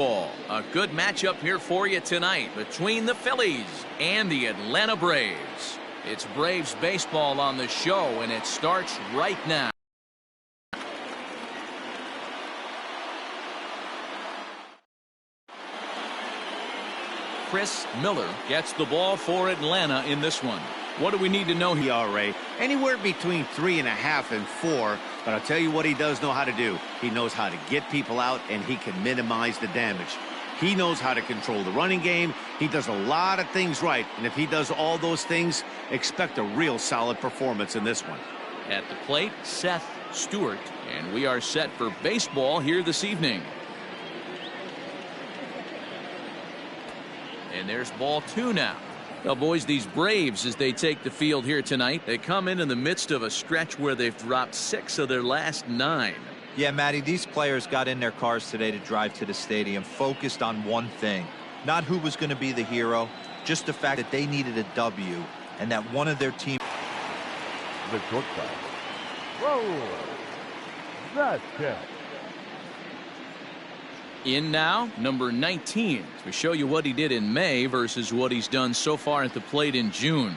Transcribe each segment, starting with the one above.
A good matchup here for you tonight between the Phillies and the Atlanta Braves. It's Braves baseball on the show, and it starts right now. Chris Miller gets the ball for Atlanta in this one. What do we need to know here? ERA anywhere between 3.5 and 4, but I'll tell you what he does know how to do. He knows how to get people out, and he can minimize the damage. He knows how to control the running game. He does a lot of things right, and if he does all those things, expect a real solid performance in this one. At the plate, Seth Stewart, and we are set for baseball here this evening. And there's ball 2 now. Well, boys, these Braves, as they take the field here tonight, they come in the midst of a stretch where they've dropped 6 of their last 9. Yeah, Matty, these players got in their cars today to drive to the stadium, focused on one thing. Not who was going to be the hero, just the fact that they needed a W and that one of their team. The shortstop. Whoa. That's it. In now, number 19, to show you what he did in May versus what he's done so far at the plate in June.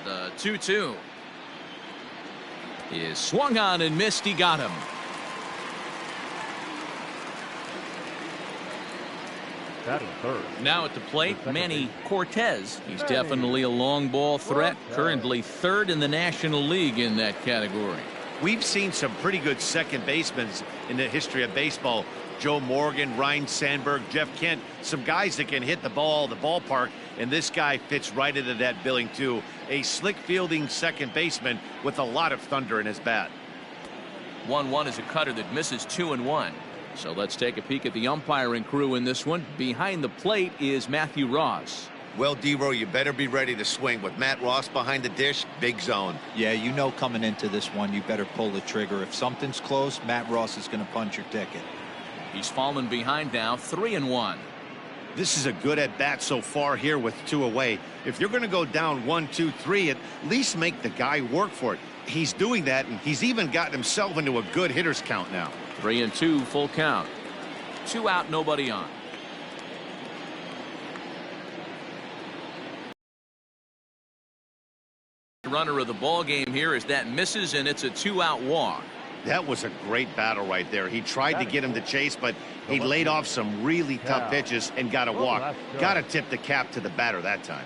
The 2-2 is swung on and missed. He got him. Now at the plate, Manny Cortez. He's definitely a long ball threat, currently 3rd in the National League in that category. We've seen some pretty good second basemen in the history of baseball. Joe Morgan, Ryne Sandberg, Jeff Kent, some guys that can hit the ball, the ballpark, and this guy fits right into that billing too. A slick fielding second baseman with a lot of thunder in his bat. 1-1 is a cutter that misses 2-1. So let's take a peek at the umpiring crew in this one. Behind the plate is Matthew Ross. Well, D-Row, you better be ready to swing. With Matt Ross behind the dish, big zone. Yeah, you know coming into this one, you better pull the trigger. If something's close, Matt Ross is going to punch your ticket. He's fallen behind now, 3-1. This is a good at-bat so far here with 2 away. If you're going to go down 1, 2, 3, at least make the guy work for it. He's doing that, and he's even gotten himself into a good hitter's count now. 3-2, full count. 2 out, nobody on. Runner of the ball game here as that misses, and it's a 2-out walk. That was a great battle right there. He tried to get him to chase, but he laid off some really tough pitches and got a walk. Got to tip the cap to the batter that time.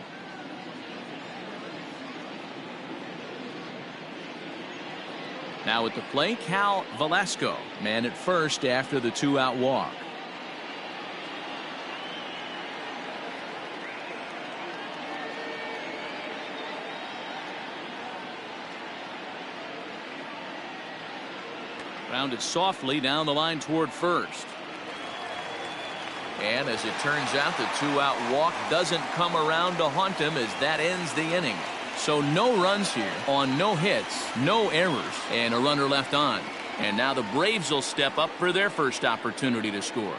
Now at the plate, Cal Velasco, man at first after the 2-out walk. Grounded softly down the line toward first. And as it turns out, the 2-out walk doesn't come around to haunt him as that ends the inning. So no runs here on no hits, no errors, and a runner left on. And now the Braves will step up for their first opportunity to score.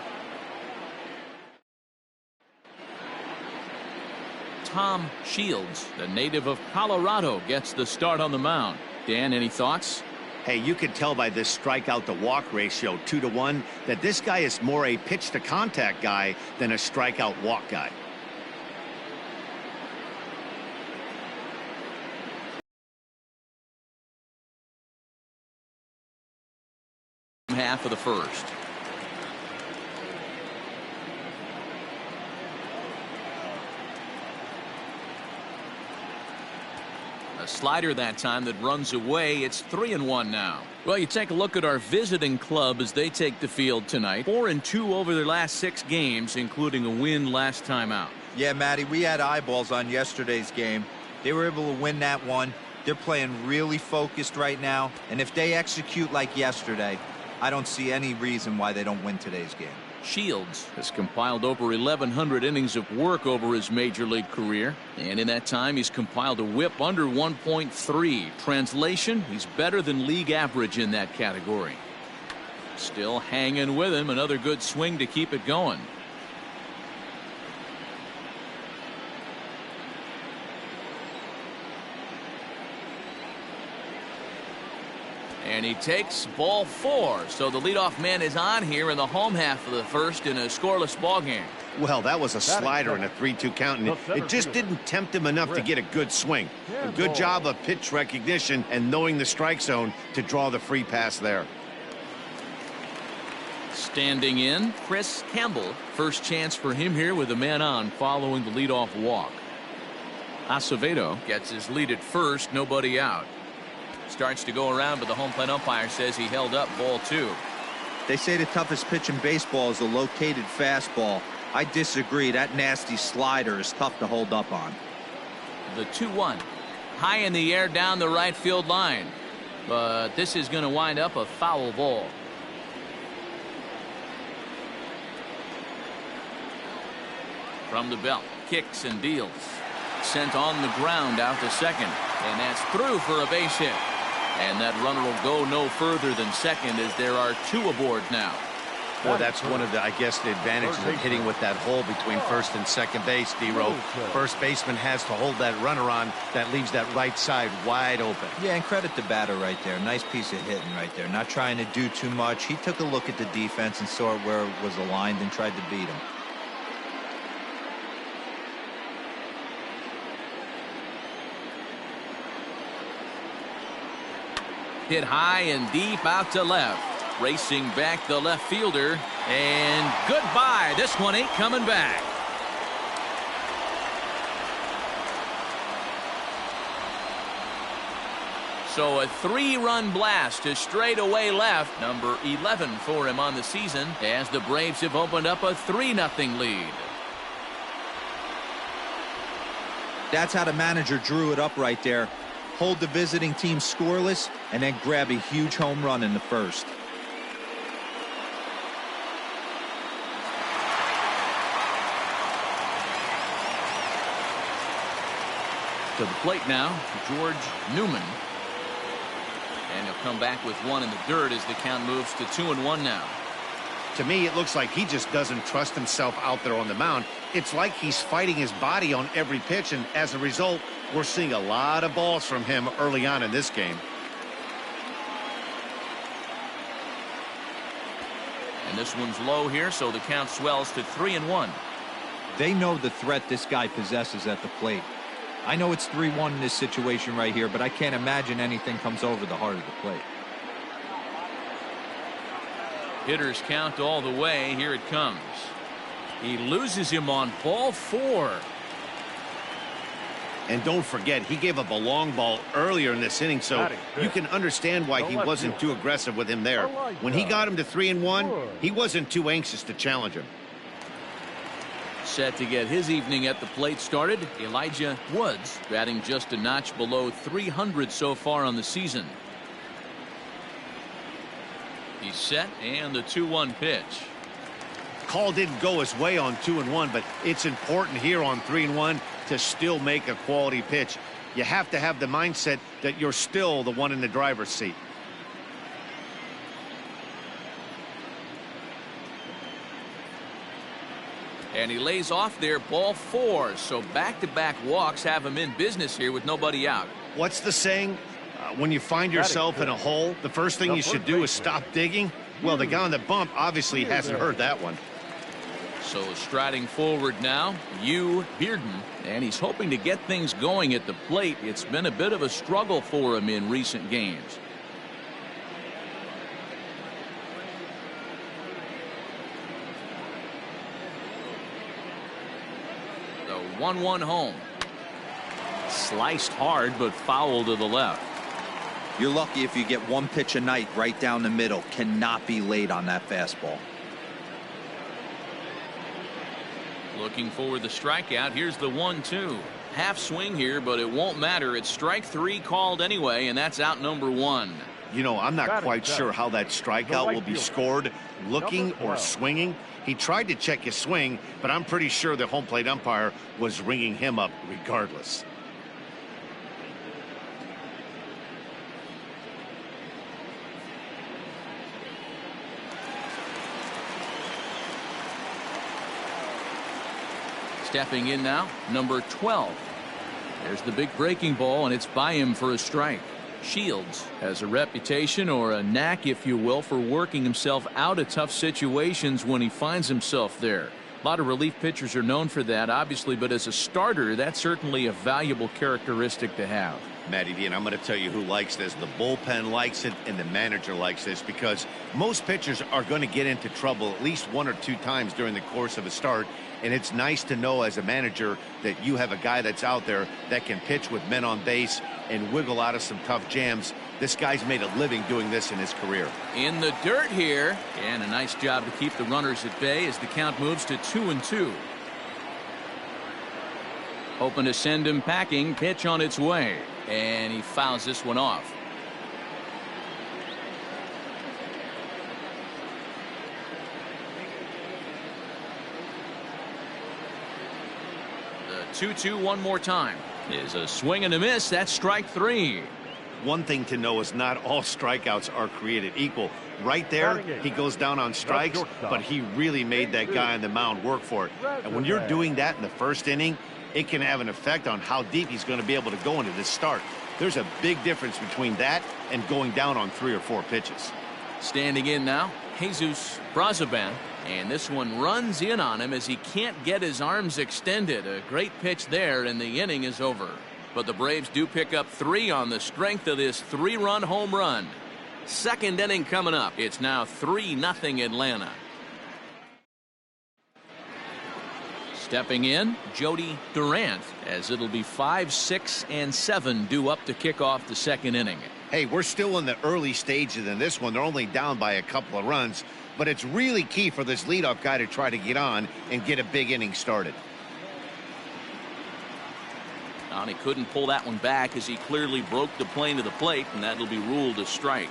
Tom Shields, the native of Colorado, gets the start on the mound. Dan, any thoughts? Hey, you can tell by this strikeout to walk ratio 2-1 that this guy is more a pitch to contact guy than a strikeout walk guy. Half of the first. A slider that time that runs away. It's 3-1 now. Well, you take a look at our visiting club as they take the field tonight. 4-2 over their last 6 games, including a win last time out. Yeah, Matty, we had eyeballs on yesterday's game. They were able to win that one. They're playing really focused right now, and if they execute like yesterday, I don't see any reason why they don't win today's game. Shields has compiled over 1,100 innings of work over his major league career, and in that time he's compiled a whip under 1.3. Translation, he's better than league average in that category. Still hanging with him. Another good swing to keep it going. And he takes ball 4. So the leadoff man is on here in the home half of the first in a scoreless ball game. Well, that was a slider in a 3-2 count, and it just didn't tempt him enough to get a good swing. A good job of pitch recognition and knowing the strike zone to draw the free pass there. Standing in, Chris Campbell. First chance for him here with a man on following the leadoff walk. Acevedo gets his lead at first, nobody out. Starts to go around, but the home plate umpire says he held up ball 2. They say the toughest pitch in baseball is a located fastball. I disagree. That nasty slider is tough to hold up on. The 2-1. High in the air down the right field line. But this is going to wind up a foul ball. From the belt, kicks and deals. Sent on the ground out to second. And that's through for a base hit. And that runner will go no further than second as there are 2 aboard now. Well, that's one of the, I guess, the advantages of hitting with that hole between first and second base, D-Row. First baseman has to hold that runner on. That leaves that right side wide open. Yeah, and credit the batter right there. Nice piece of hitting right there. Not trying to do too much. He took a look at the defense and saw where it was aligned and tried to beat him. Hit high and deep out to left. Racing back the left fielder. And goodbye. This one ain't coming back. So a 3-run blast to straightaway left. Number 11 for him on the season as the Braves have opened up a 3-0 lead. That's how the manager drew it up right there. Hold the visiting team scoreless and then grab a huge home run in the first. To the plate now, George Newman. And he'll come back with 1 in the dirt as the count moves to 2-1 now. To me, it looks like he just doesn't trust himself out there on the mound. It's like he's fighting his body on every pitch, and as a result, we're seeing a lot of balls from him early on in this game. And this one's low here, so the count swells to 3-1. They know the threat this guy possesses at the plate. I know it's 3-1 in this situation right here, but I can't imagine anything comes over the heart of the plate. Hitters count all the way. Here it comes. He loses him on ball 4. And don't forget, he gave up a long ball earlier in this inning, so you can understand why he wasn't too aggressive with him there. When he got him to 3-1, he wasn't too anxious to challenge him. Set to get his evening at the plate started, Elijah Woods, batting just a notch below 300 so far on the season. He's set, and the 2-1 pitch. Call didn't go his way on 2-1, but it's important here on 3-1 to still make a quality pitch. You have to have the mindset that you're still the one in the driver's seat. And he lays off there, ball 4. So back-to-back walks have him in business here with nobody out. What's the saying? When you find yourself in a hole, the first thing you should do is stop digging. Well, the guy on the bump obviously hasn't heard that one. So striding forward now, Hugh Bearden, and he's hoping to get things going at the plate. It's been a bit of a struggle for him in recent games. The 1-1 home. Sliced hard, but foul to the left. You're lucky if you get one pitch a night right down the middle. Cannot be late on that fastball. Looking for the strikeout. Here's the 1-2. Half swing here, but it won't matter. It's strike 3 called anyway, and that's out number 1. You know, I'm not quite sure how that strikeout will be scored, looking or swinging. He tried to check his swing, but I'm pretty sure the home plate umpire was ringing him up regardless. Stepping in now, number 12. There's the big breaking ball, and it's by him for a strike. Shields has a reputation, or a knack if you will, for working himself out of tough situations when he finds himself there. A lot of relief pitchers are known for that, obviously, but as a starter, that's certainly a valuable characteristic to have. Matty D, and I'm going to tell you who likes this. The bullpen likes it, and the manager likes this, because most pitchers are going to get into trouble at least 1 or 2 times during the course of a start, and it's nice to know as a manager that you have a guy that's out there that can pitch with men on base and wiggle out of some tough jams. This guy's made a living doing this in his career. In the dirt here, and a nice job to keep the runners at bay as the count moves to 2-2. Hoping to send him packing. Pitch on its way, and he fouls this one off. The 2-2 one more time is a swing and a miss. That's strike 3. One thing to know is not all strikeouts are created equal. Right there, he goes down on strikes, but he really made that guy on the mound work for it. And when you're doing that in the first inning, it can have an effect on how deep he's going to be able to go into this start. There's a big difference between that and going down on 3 or 4 pitches. Standing in now, Jesus Brazoban, and this one runs in on him as he can't get his arms extended. A great pitch there, and the inning is over. But the Braves do pick up 3 on the strength of this 3-run home run. Second inning coming up. It's now 3-0 Atlanta. Stepping in, Jody Durant, as it'll be 5, 6, and 7 due up to kick off the second inning. Hey, we're still in the early stages in this one. They're only down by a couple of runs, but it's really key for this leadoff guy to try to get on and get a big inning started. And he couldn't pull that one back as he clearly broke the plane to the plate, and that'll be ruled a strike.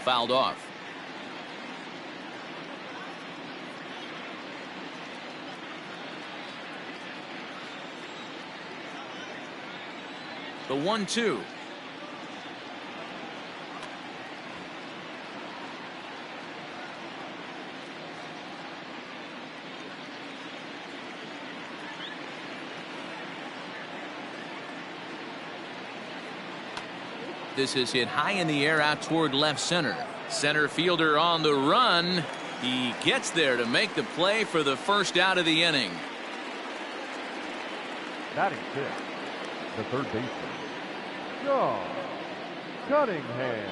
Fouled off. The 1-2. This is hit high in the air out toward left center. Center fielder on the run. He gets there to make the play for the first out of the inning. Batting 6, the third baseman, Sean Cunningham.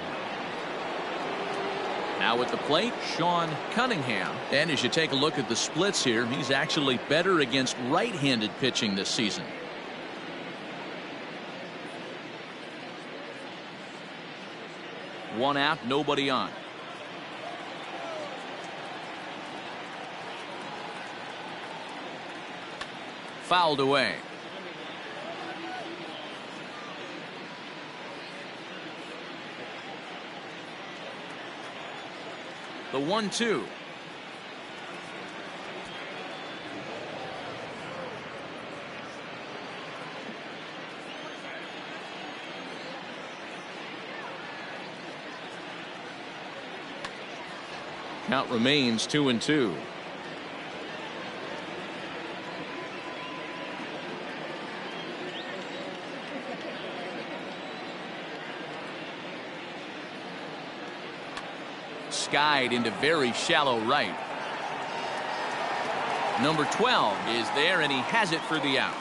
Now at the plate, Sean Cunningham. And as you take a look at the splits here, he's actually better against right-handed pitching this season. One out, nobody on. Fouled away. The 1-2. Count remains 2-2. Skied into very shallow right. Number 12 is there, and he has it for the out.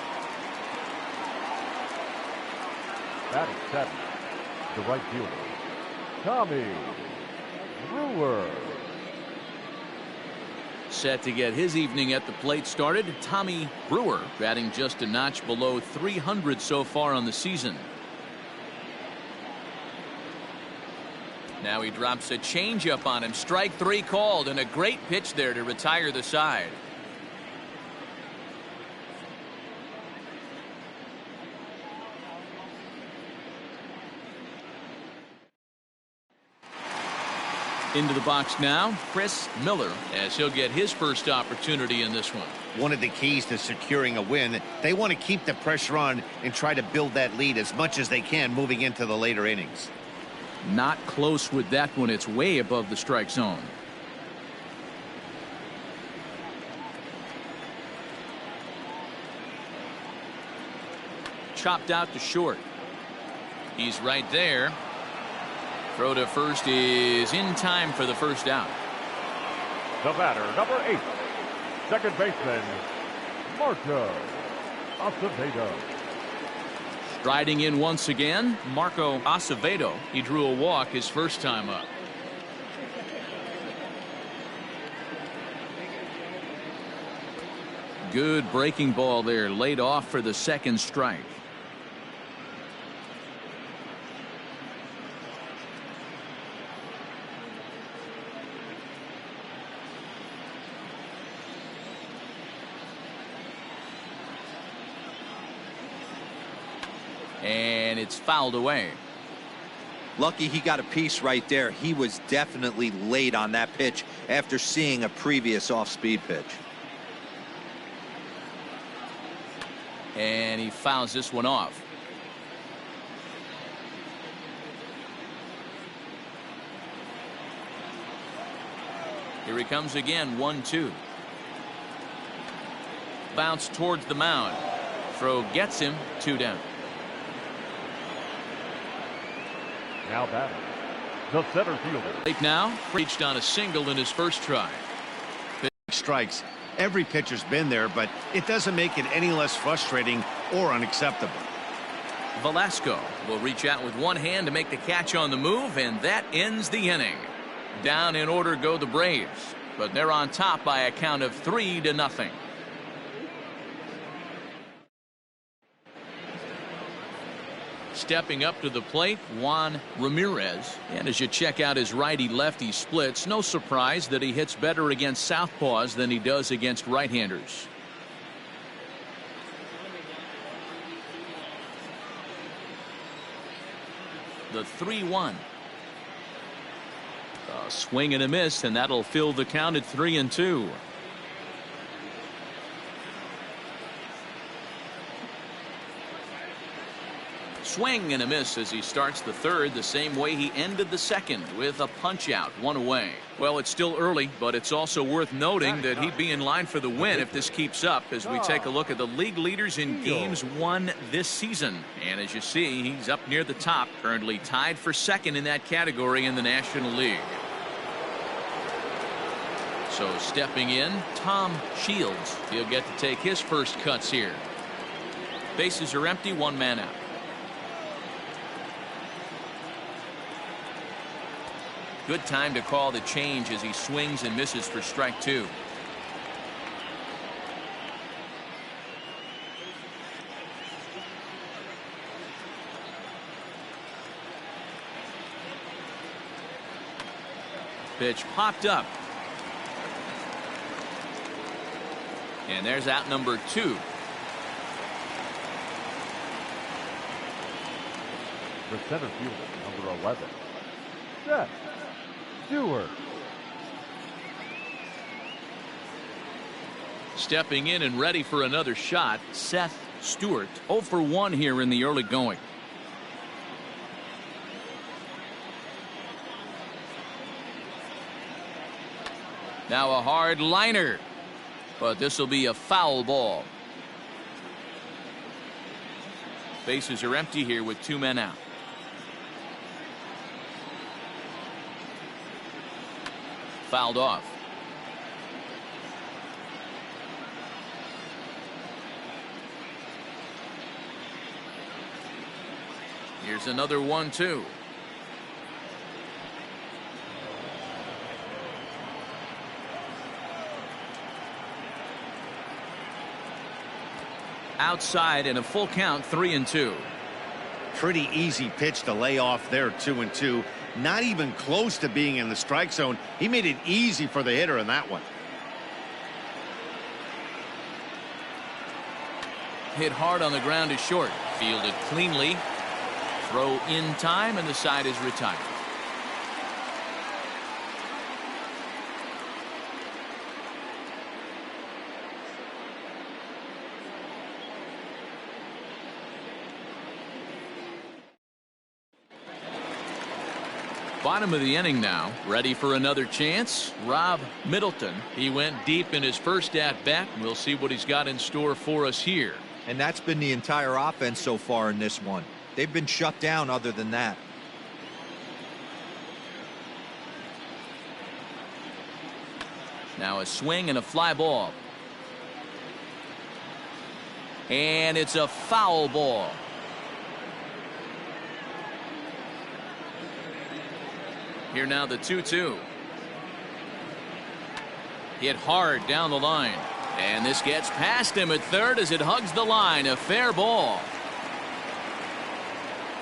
Batting 7, the right fielder, Tommy Brewer. Set to get his evening at the plate started, Tommy Brewer, batting just a notch below 300 so far on the season. Now he drops a changeup on him. Strike 3 called, and a great pitch there to retire the side. Into the box now, Chris Miller, as he'll get his first opportunity in this one. One of the keys to securing a win, they want to keep the pressure on and try to build that lead as much as they can moving into the later innings. Not close with that one. It's way above the strike zone. chopped out to short. He's right there. Throw to first is in time for the first out. The batter, number 8, second baseman, Marco Acevedo. Striding in once again, Marco Acevedo. He drew a walk his first time up. Good breaking ball there, laid off for the second strike. And it's fouled away. Lucky he got a piece right there. He was definitely late on that pitch after seeing a previous off-speed pitch. And he fouls this one off. Here he comes again, 1-2. Bounce towards the mound. Throw gets him, 2 down. Now batting, the center fielder. Late now, reached on a single in his first try. Strikes. Every pitcher's been there, but it doesn't make it any less frustrating or unacceptable. Velasco will reach out with one hand to make the catch on the move, and that ends the inning. Down in order go the Braves, but they're on top by a count of 3-0. Stepping up to the plate, Juan Ramirez. And as you check out his righty-lefty splits, no surprise that he hits better against southpaws than he does against right-handers. The 3-1. A swing and a miss, and that'll fill the count at 3-2. Swing and a miss as he starts the third the same way he ended the second, with a punch out, 1 away. Well, it's still early, but it's also worth noting that he'd be in line for the win if this keeps up as we take a look at the league leaders in games won this season. And as you see, he's up near the top, currently tied for second in that category in the National League. So stepping in, Tom Shields. He'll get to take his first cuts here. Bases are empty, 1 man out. Good time to call the change as he swings and misses for strike 2. Pitch popped up. And there's out number 2. The center fielder, number 11, Seth Stewart. Stepping in and ready for another shot, Seth Stewart. 0 for 1 here in the early going. Now a hard liner, but this will be a foul ball. Bases are empty here with 2 men out. Fouled off. Here's another 1-2. Outside and a full count, 3-2. Pretty easy pitch to lay off there, 2-2. Not even close to being in the strike zone. He made it easy for the hitter in that one. Hit hard on the ground to short. Fielded cleanly. Throw in time, and the side is retired. Bottom of the inning now, ready for another chance. Rob Middleton. He went deep in his first at bat. We'll see what he's got in store for us here. And that's been the entire offense so far in this one. They've been shut down other than that. Now a swing and a fly ball. And it's a foul ball. Here now the 2-2. Hit hard down the line. And this gets past him at third as it hugs the line. A fair ball.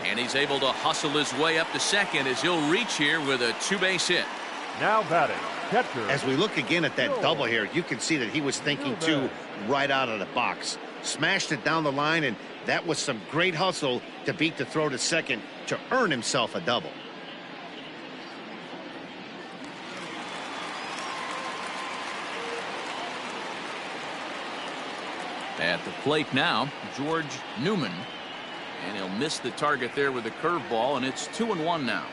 And he's able to hustle his way up to second as he'll reach here with a two-base hit. Now batting, catcher. As we look again at that double here, you can see that he was thinking too right out of the box. Smashed it down the line, and that was some great hustle to beat the throw to second to earn himself a double. At the plate now, George Newman. And he'll miss the target there with a curveball, and it's 2-1 now.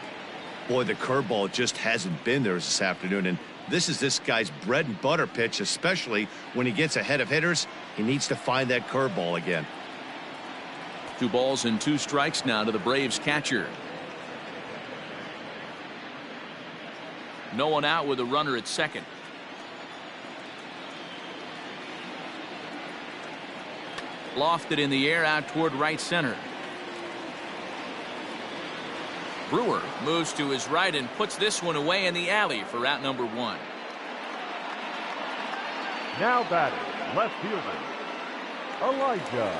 Boy, the curveball just hasn't been there this afternoon, and this is this guy's bread and butter pitch, especially when he gets ahead of hitters. He needs to find that curveball again. 2 balls and 2 strikes now to the Braves catcher. No one out with a runner at second. Lofted in the air out toward right center. Brewer moves to his right and puts this one away in the alley for out number 1. Now batting, left fielder, Elijah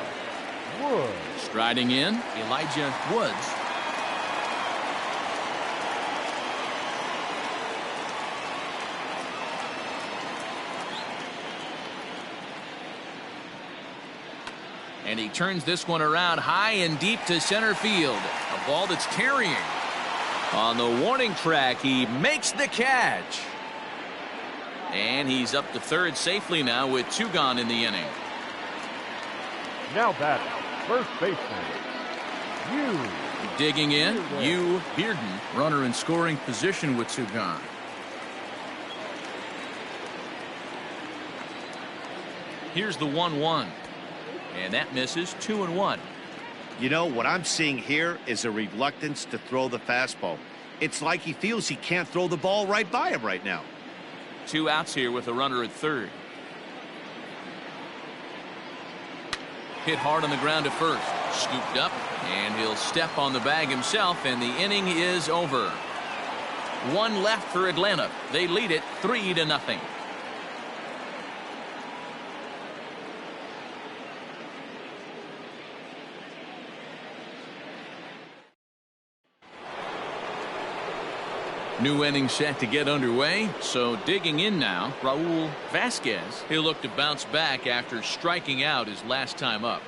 Woods. Striding in, Elijah Woods. And he turns this one around high and deep to center field. A ball that's carrying. On the warning track, he makes the catch. And he's up to third safely now with 2 gone in the inning. Now batting, first baseman, Hugh. Digging in, Hugh Bearden. Runner in scoring position with 2 gone. Here's the 1-1. And that misses. 2-1. You know, what I'm seeing here is a reluctance to throw the fastball. It's like he feels he can't throw the ball right by him right now. 2 outs here with a runner at third. Hit hard on the ground to first. Scooped up, and he'll step on the bag himself, and the inning is over. 1 left for Atlanta. They lead it 3-0. New inning set to get underway, so digging in now, Raul Vasquez. He'll look to bounce back after striking out his last time up.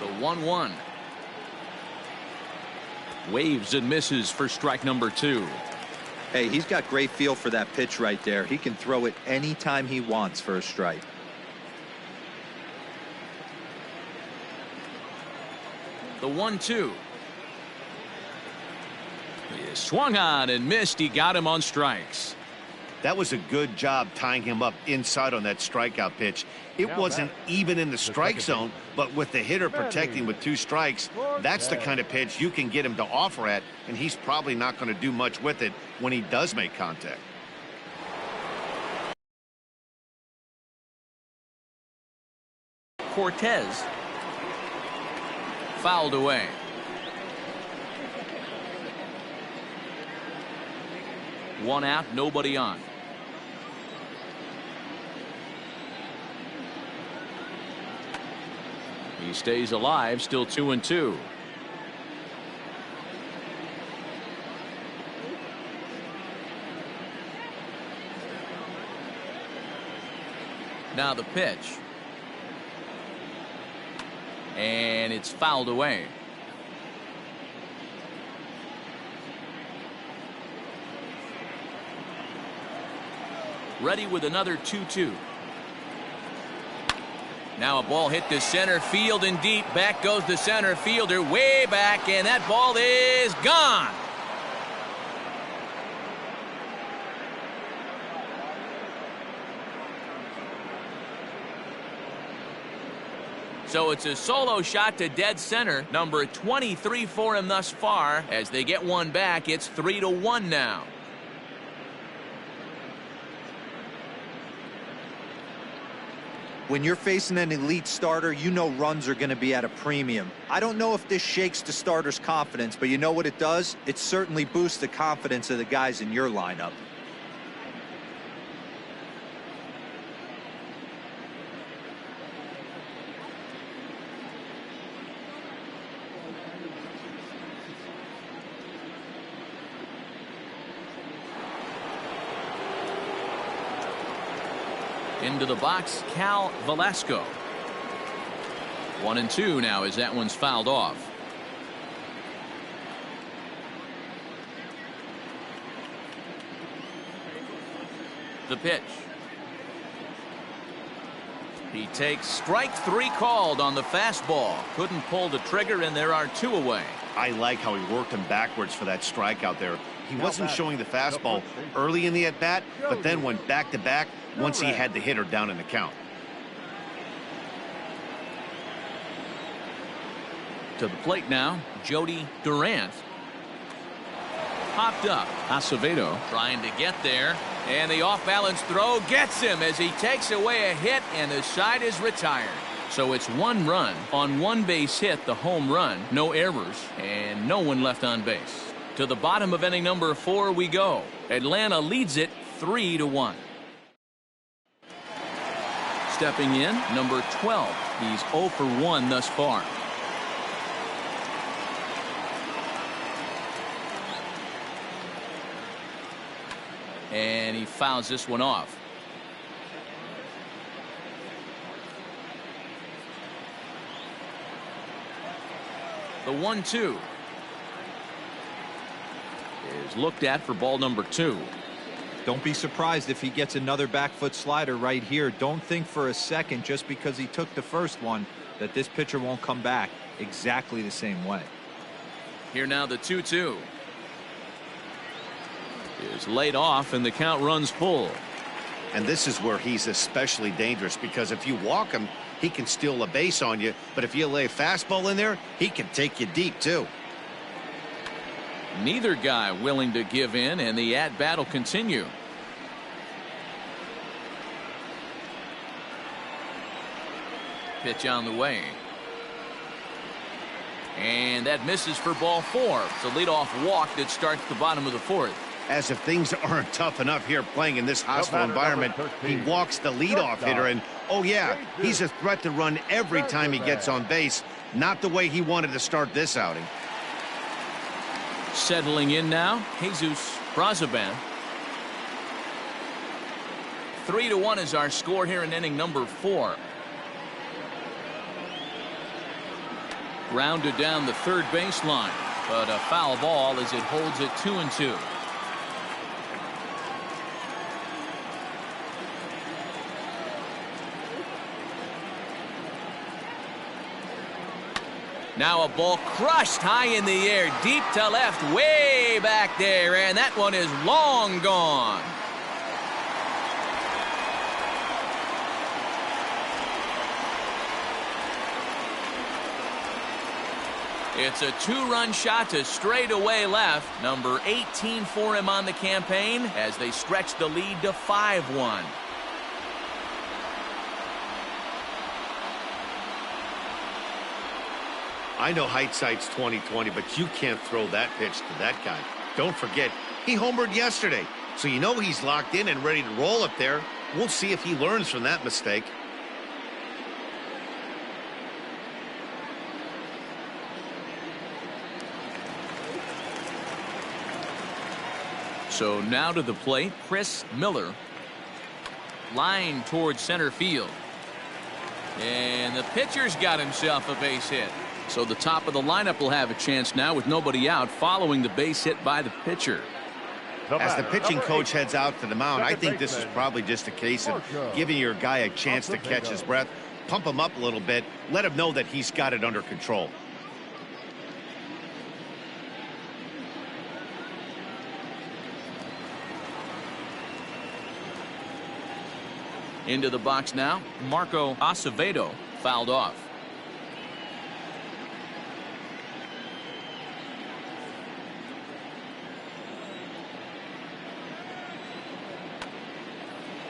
The 1-1. Waves and misses for strike number 2. Hey, he's got great feel for that pitch right there. He can throw it anytime he wants for a strike. The 1-2. He swung on and missed. He got him on strikes. That was a good job tying him up inside on that strikeout pitch. It wasn't even in the strike zone, but with the hitter protecting with 2 strikes, that's the kind of pitch you can get him to offer at, and he's probably not going to do much with it when he does make contact. Cortez fouled away. One out, nobody on. He stays alive, still 2-2. Now the pitch. And it's fouled away. Ready with another 2-2. Now a ball hit to center field and deep. Back goes the center fielder way back, and that ball is gone. So it's a solo shot to dead center, number 23 for him thus far. As they get one back, it's 3-1 now. When you're facing an elite starter, you know runs are going to be at a premium. I don't know if this shakes the starter's confidence, but you know what it does? It certainly boosts the confidence of the guys in your lineup. Into the box, Cal Velasco. 1-2 now as that one's fouled off. The pitch. He takes strike 3 called on the fastball. Couldn't pull the trigger, and there are 2 away. I like how he worked him backwards for that strikeout there. He wasn't showing the fastball early in the at-bat, but then went back-to-back once he had the hitter down in the count. To the plate now, Jody Durant. Popped up. Acevedo trying to get there. And the off-balance throw gets him as he takes away a hit, and the side is retired. So it's 1 run on 1 base hit, the home run, no errors, and no one left on base. To the bottom of inning number 4 we go. Atlanta leads it 3-1. Stepping in, number 12. He's 0 for 1 thus far. And he fouls this one off. The 1-2 is looked at for ball number 2. Don't be surprised if he gets another back foot slider right here. Don't think for a second, just because he took the first one, that this pitcher won't come back exactly the same way. Here now the 2-2 is laid off, and the count runs full. And this is where he's especially dangerous, because if you walk him, he can steal a base on you. But if you lay a fastball in there, he can take you deep too. Neither guy willing to give in, and the at-bat will continue. Pitch on the way. And that misses for ball 4. It's a leadoff walk that starts the bottom of the 4th. As if things aren't tough enough here playing in this hostile environment, he walks the leadoff hitter, and oh yeah, he's a threat to run every time he gets on base. Not the way he wanted to start this outing. Settling in now, Jesus Brazoban. 3-1 is our score here in inning number 4. Grounded down the third baseline, but a foul ball as it holds it 2-2. Now a ball crushed high in the air, deep to left, way back there, and that one is long gone. It's a 2-run shot to straightaway left. Number 18 for him on the campaign as they stretch the lead to 5-1. I know hindsight's 20/20, but you can't throw that pitch to that guy. Don't forget, he homered yesterday, so you know he's locked in and ready to roll up there. We'll see if he learns from that mistake. So now to the plate, Chris Miller. Line towards center field. And the pitcher's got himself a base hit. So the top of the lineup will have a chance now with nobody out following the base hit by the pitcher. As the pitching coach heads out to the mound, I think this is probably just a case of giving your guy a chance to catch his breath, pump him up a little bit, let him know that he's got it under control. Into the box now, Marco Acevedo fouled off.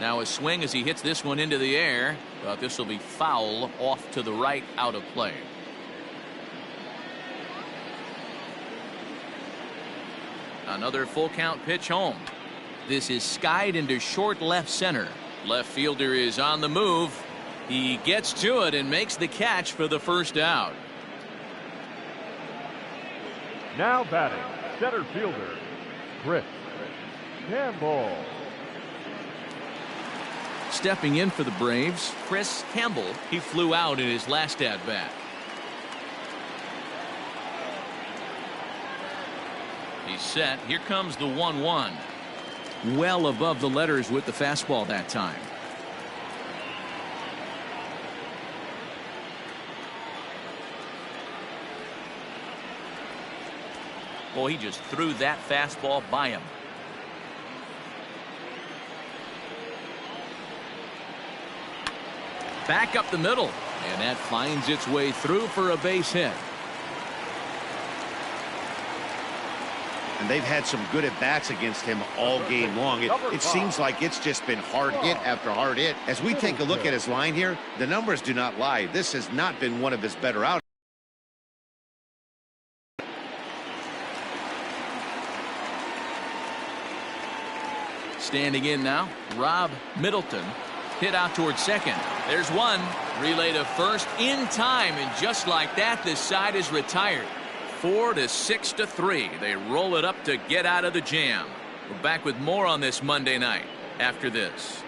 Now a swing as he hits this one into the air, but this will be foul off to the right, out of play. Another full count pitch home. This is skied into short left center. Left fielder is on the move. He gets to it and makes the catch for the first out. Now batting, center fielder, Chris Campbell. Stepping in for the Braves, Chris Campbell. He flew out in his last at bat. He's set. Here comes the 1-1. Well above the letters with the fastball that time. Boy, he just threw that fastball by him. Back up the middle, and that finds its way through for a base hit. And they've had some good at-bats against him all game long. It seems like it's just been hard hit after hard hit. As we take a look at his line here, the numbers do not lie. This has not been one of his better outings. Standing in now, Rob Middleton. Hit out towards second. There's one. Relay to first in time, and just like that, this side is retired. 4-6-3. They roll it up to get out of the jam. We're back with more on this Monday night after this.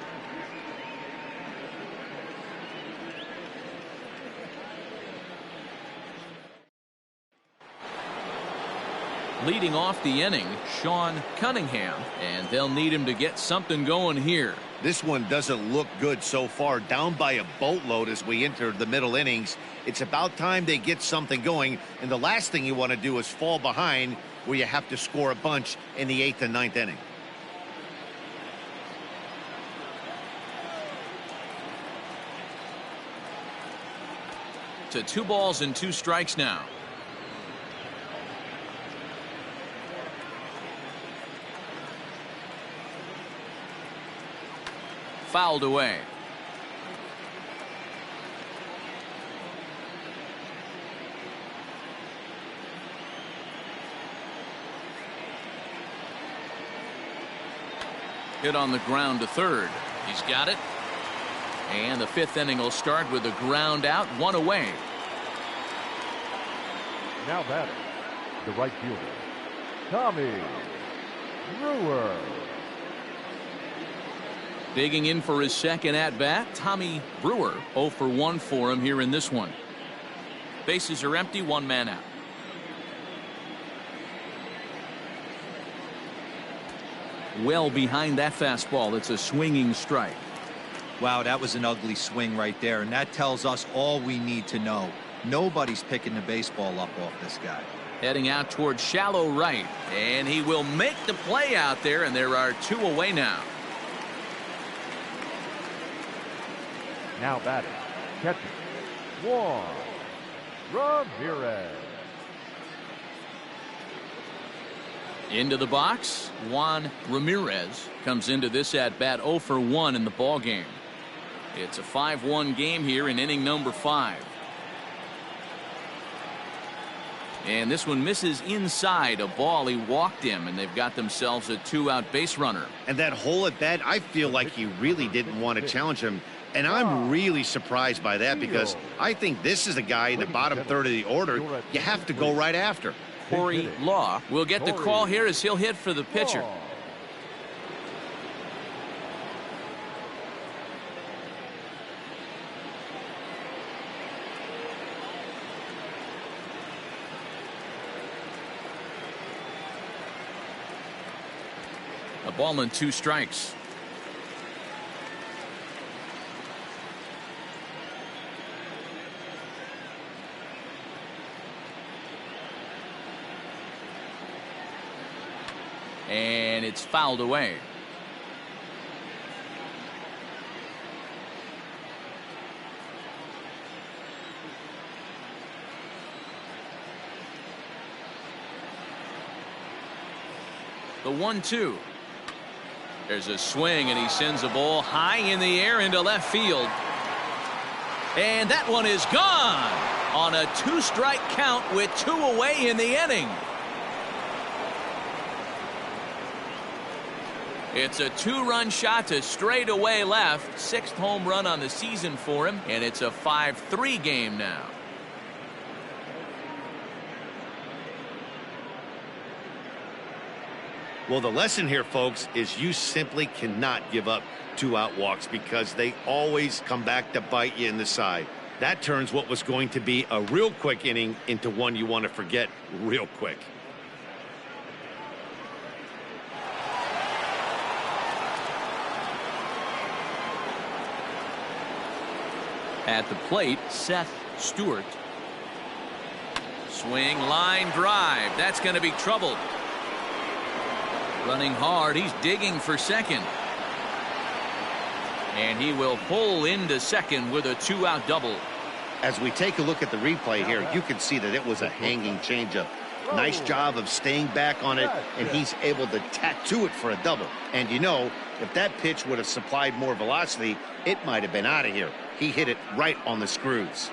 Leading off the inning, Sean Cunningham, and they'll need him to get something going here. This one doesn't look good so far. Down by a boatload as we enter the middle innings. It's about time they get something going, and the last thing you want to do is fall behind where you have to score a bunch in the 8th and 9th inning. To 2 balls and 2 strikes now. Fouled away. Hit on the ground to third. He's got it. And the 5th inning will start with a ground out, 1 away. Now batting, the right fielder, Tommy Brewer. Digging in for his second at bat, Tommy Brewer. 0 for 1 for him here in this one. Bases are empty, 1 man out. Well behind that fastball. It's a swinging strike. Wow, that was an ugly swing right there, and that tells us all we need to know. Nobody's picking the baseball up off this guy. Heading out towards shallow right, and he will make the play out there, and there are 2 away now. Now batting, catcher, Juan Ramirez. Into the box, Juan Ramirez comes into this at bat 0 for 1 in the ball game. It's a 5-1 game here in inning number 5. And this one misses inside a ball. He walked him, and they've got themselves a 2-out base runner. And that whole at bat, I feel like he really didn't want to challenge him. And I'm really surprised by that, because I think this is a guy in the bottom third of the order you have to go right after. Corey Law will get the call here as he'll hit for the pitcher. A ball and 2 strikes. And it's fouled away. The 1-2. There's a swing, and he sends a ball high in the air into left field. And that one is gone on a 2-strike count with 2 away in the inning. It's a 2-run shot to straightaway left. 6th home run on the season for him, and it's a 5-3 game now. Well, the lesson here, folks, is you simply cannot give up 2-out walks because they always come back to bite you in the side. That turns what was going to be a real quick inning into one you want to forget real quick. At the plate, Seth Stewart. Swing, line drive. That's going to be trouble. Running hard, he's digging for second. And he will pull into second with a 2-out double. As we take a look at the replay here, you can see that it was a hanging changeup. Nice job of staying back on it, and he's able to tattoo it for a double. And you know, if that pitch would have supplied more velocity, it might have been out of here. He hit it right on the screws.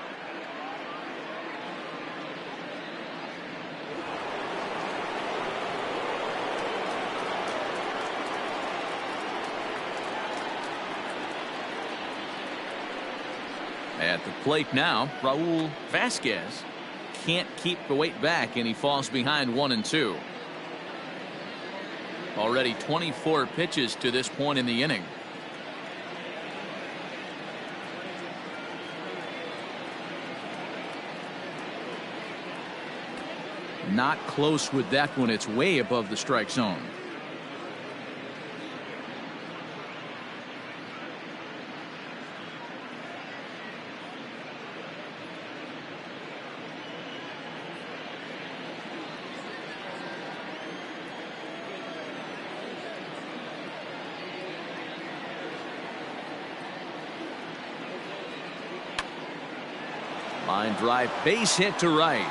At the plate now, Raul Vasquez can't keep the weight back, and he falls behind 1-2. Already 24 pitches to this point in the inning. Not close with that one. It's way above the strike zone. Line drive, base hit to right.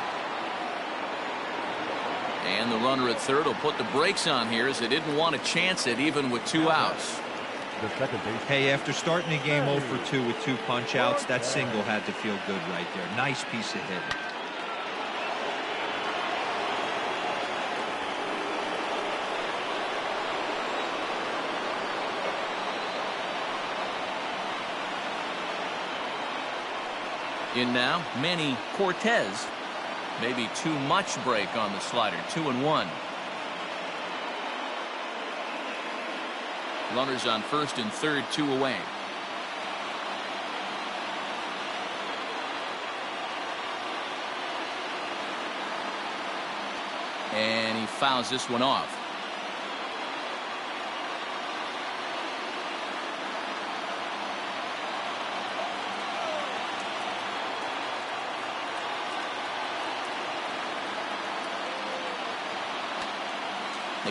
And the runner at third will put the brakes on here as they didn't want to chance it even with 2 outs. The second base. Hey, after starting the game 0 for 2 with 2 punch outs, that single had to feel good right there. Nice piece of hitting. In now, Manny Cortez. Maybe too much break on the slider. 2-1. Runners on first and third, 2 away. And he fouls this one off.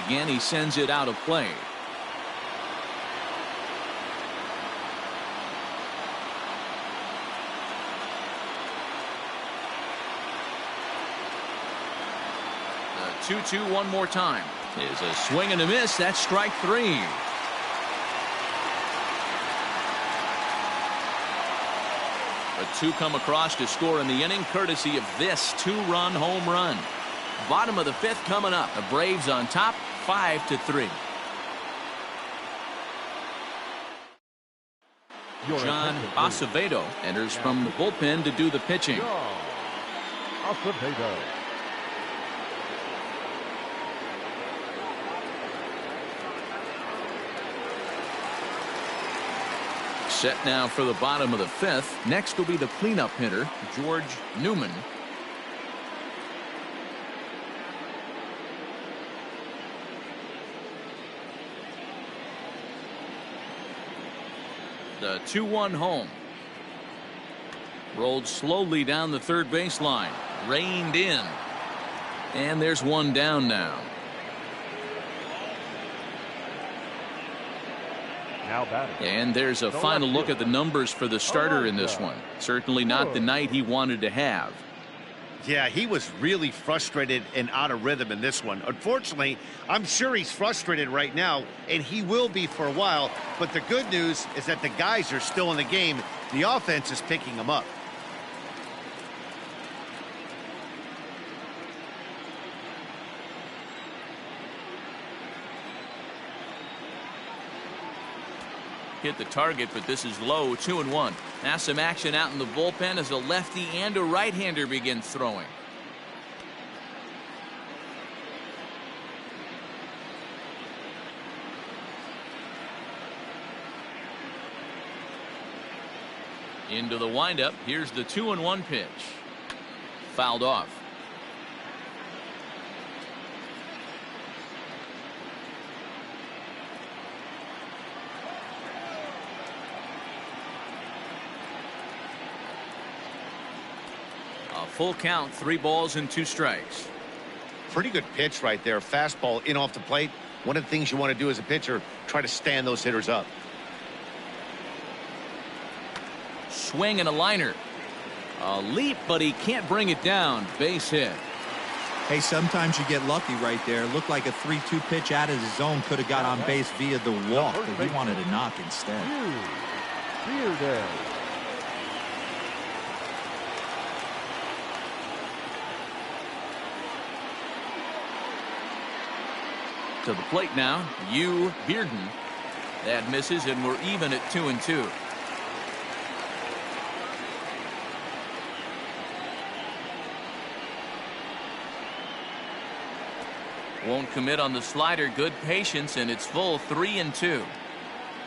Again, he sends it out of play. The 2-2 one more time. Is a swing and a miss. That's strike 3. A 2 come across to score in the inning, courtesy of this 2-run home run. Bottom of the 5th coming up. The Braves on top, 5-3. John Acevedo enters from the bullpen to do the pitching. Acevedo. Set now for the bottom of the 5th. Next will be the cleanup hitter, George Newman. The 2-1 home. Rolled slowly down the third baseline. Reined in. And there's one down now. Now batting. And there's a final look at the numbers for the starter in this one. Certainly not the night he wanted to have. Yeah, he was really frustrated and out of rhythm in this one. Unfortunately, I'm sure he's frustrated right now, and he will be for a while. But the good news is that the guys are still in the game. The offense is picking them up. Hit the target, but this is low. 2-1. Now some action out in the bullpen as a lefty and a right-hander begin throwing. Into the windup. Here's the 2-1 pitch. Fouled off. Full count, 3 balls and 2 strikes. Pretty good pitch right there. Fastball in off the plate. One of the things you want to do as a pitcher, try to stand those hitters up. Swing and a liner. A leap, but he can't bring it down. Base hit. Hey, sometimes you get lucky right there. Looked like a 3-2 pitch out of the zone could have got on base via the walk, but he wanted a knock instead. Bearden. To the plate now, Bearden. That misses, and we're even at 2-2. Won't commit on the slider. Good patience, and it's full. 3-2.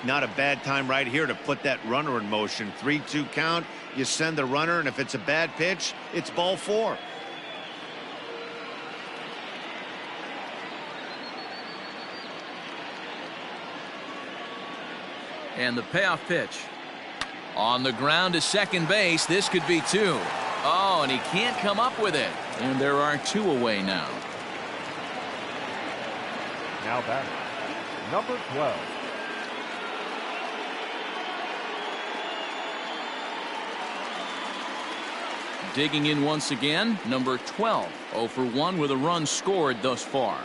Not a bad time right here to put that runner in motion. 3-2 count. You send the runner, and if it's a bad pitch, it's ball 4. And the payoff pitch. On the ground to second base. This could be 2. Oh, and he can't come up with it. And there are 2 away now. Now batting, number 12. Digging in once again, number 12. 0 for 1 with a run scored thus far.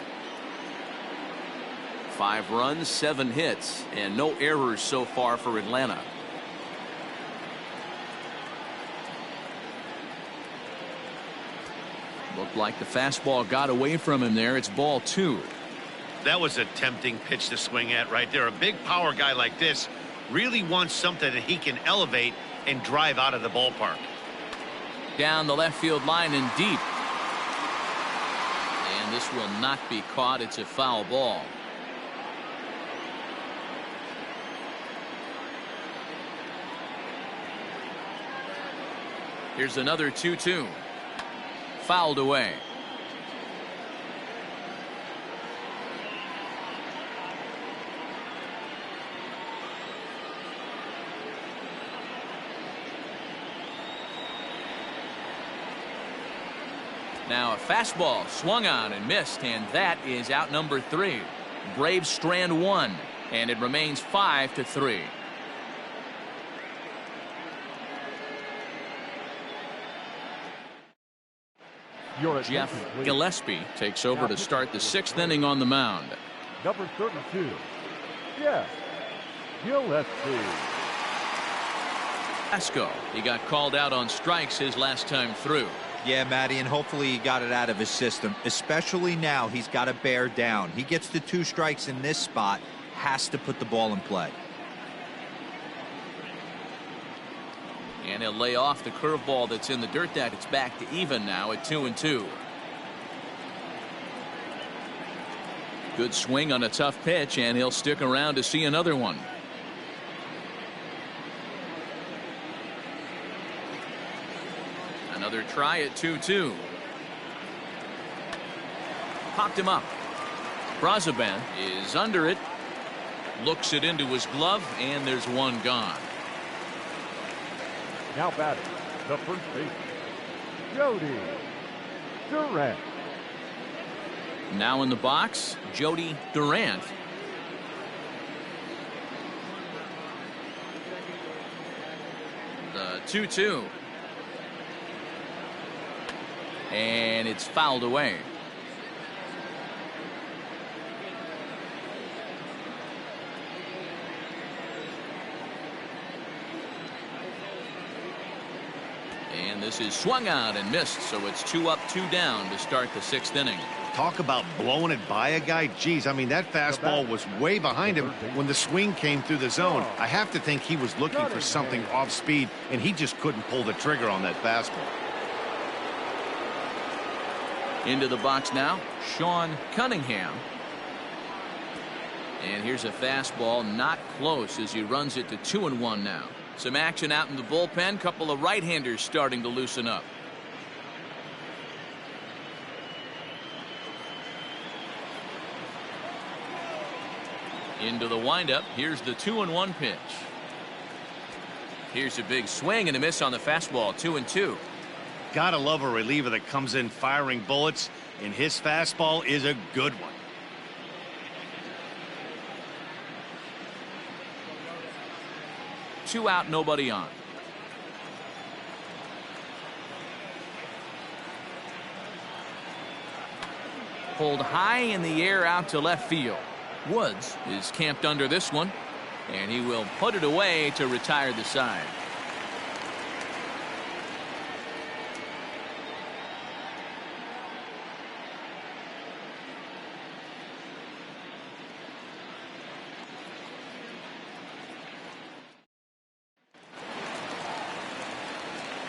5 runs, 7 hits, and no errors so far for Atlanta. Looked like the fastball got away from him there. It's ball 2. That was a tempting pitch to swing at right there. A big power guy like this really wants something that he can elevate and drive out of the ballpark. Down the left field line and deep. And this will not be caught. It's a foul ball. Here's another 2-2. Fouled away. Now a fastball swung on and missed, and that is out number 3. Braves strand 1, and it remains 5-3. Jeff Gillespie takes over to start the 6th inning on the mound. Number 32. Jeff Gillespie. Asco. He got called out on strikes his last time through. Yeah, Matty, and hopefully he got it out of his system. Especially now, he's got to bear down. He gets the 2 strikes in this spot, has to put the ball in play. And he'll lay off the curveball that's in the dirt. That it's back to even now at 2-2. Good swing on a tough pitch, and he'll stick around to see another one. Another try at 2-2. Popped him up. Brazoban is under it. Looks it into his glove, and there's 1 gone. Now batting, the first baseman, Jody Durant. Now in the box, Jody Durant. The 2-2. And it's fouled away. And this is swung out and missed, so it's 2 up, 2 down to start the 6th inning. Talk about blowing it by a guy. Geez, I mean, that fastball was way behind him when the swing came through the zone. I have to think he was looking for something off speed, and he just couldn't pull the trigger on that fastball. Into the box now, Sean Cunningham. And here's a fastball not close as he runs it to 2-1 now. Some action out in the bullpen. Couple of right-handers starting to loosen up. Into the windup. Here's the 2-1 pitch. Here's a big swing and a miss on the fastball. 2-2. Gotta love a reliever that comes in firing bullets, and his fastball is a good one. Two out, nobody on. Pulled high in the air out to left field. Woods is camped under this one, and he will put it away to retire the side.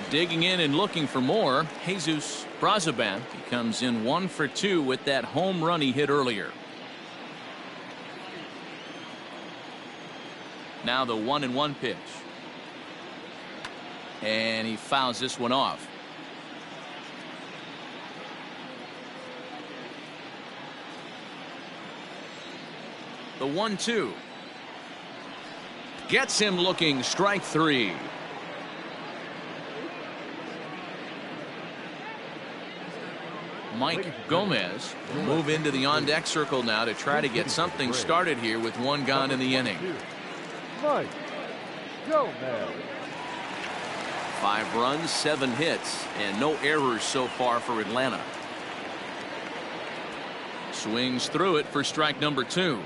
Digging in and looking for more, Jesus Brazoban. He comes in 1 for 2 with that home run he hit earlier. Now the 1-1 pitch. And he fouls this one off. The 1-2. Gets him looking, strike 3. Mike Gomez will move into the on-deck circle now to try to get something started here with 1 gone in the inning. Mike Gomez. 5 runs, 7 hits, and no errors so far for Atlanta. Swings through it for strike number 2.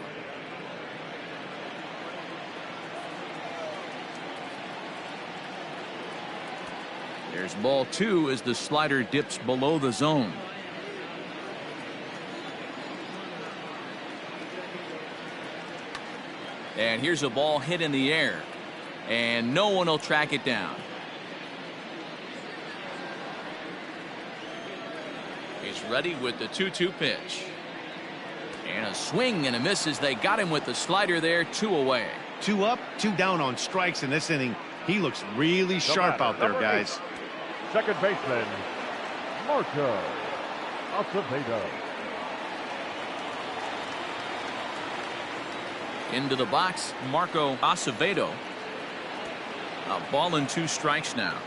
There's ball 2 as the slider dips below the zone. And here's a ball hit in the air, and no one will track it down. He's ready with the 2-2 pitch. And a swing and a miss as they got him with the slider there. 2 away. 2 up, 2 down on strikes in this inning. He looks really sharp out there, guys. Second baseman, Marco Acevedo. Into the box, Marco Acevedo. A ball and 2 strikes now.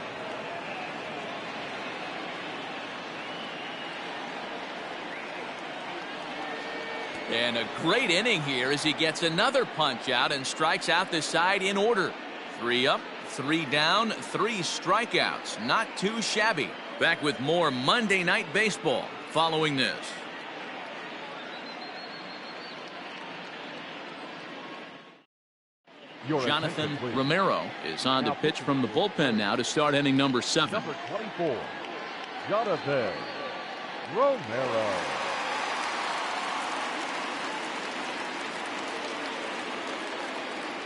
And a great inning here as he gets another punch out and strikes out the side in order. 3 up, 3 down, 3 strikeouts. Not too shabby. Back with more Monday Night Baseball following this. Jonathan Romero is on to pitch from the bullpen now to start inning number 7. Number 24, Jonathan Romero.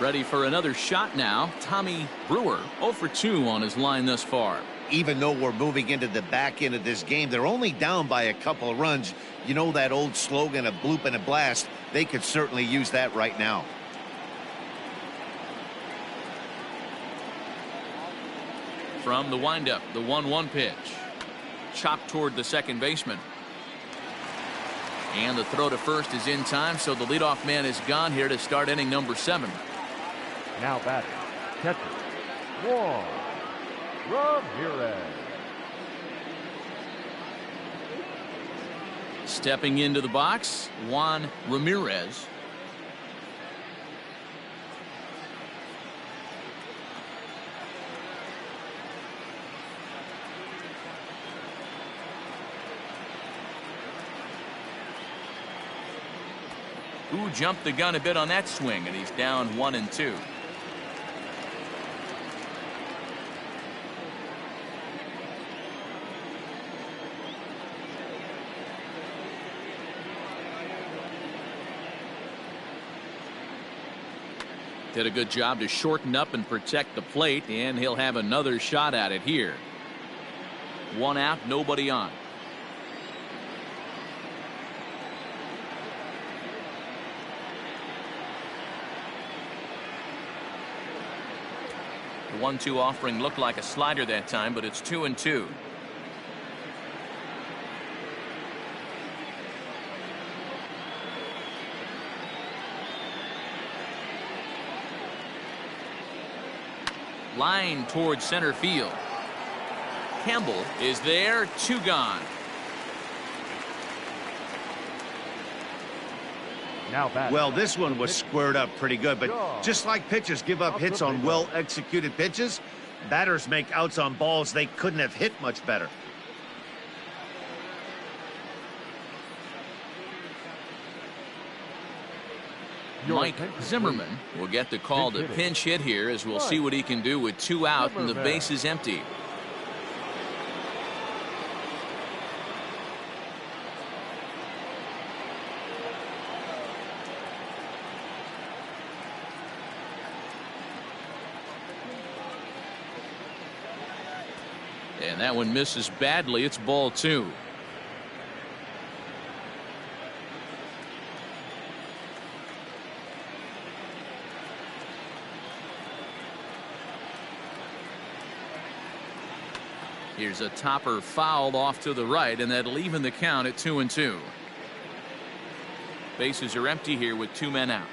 Ready for another shot now. Tommy Brewer 0 for 2 on his line thus far. Even though we're moving into the back end of this game, they're only down by a couple of runs. You know that old slogan, a bloop and a blast. They could certainly use that right now. From the windup, the 1-1 pitch. Chopped toward the second baseman. And the throw to first is in time, so the leadoff man is gone here to start inning number 7. Now batting, catcher, Juan Ramirez. Stepping into the box, Juan Ramirez. Who jumped the gun a bit on that swing, and he's down 1-2. Did a good job to shorten up and protect the plate, and he'll have another shot at it here. 1 out, nobody on. The 1-2 offering looked like a slider that time, but it's 2-2. Line towards center field. Campbell is there, 2 gone. Now back. Well, this one was squared up pretty good, but just like pitchers give up hits on well-executed pitches, batters make outs on balls they couldn't have hit much better. Mike Zimmerman will get the call to pinch hit here, as we'll see what he can do with 2 out and the base is empty. And that one misses badly. It's ball 2. Here's a topper fouled off to the right, and that'll even the count at 2-2. Bases are empty here with 2 men out.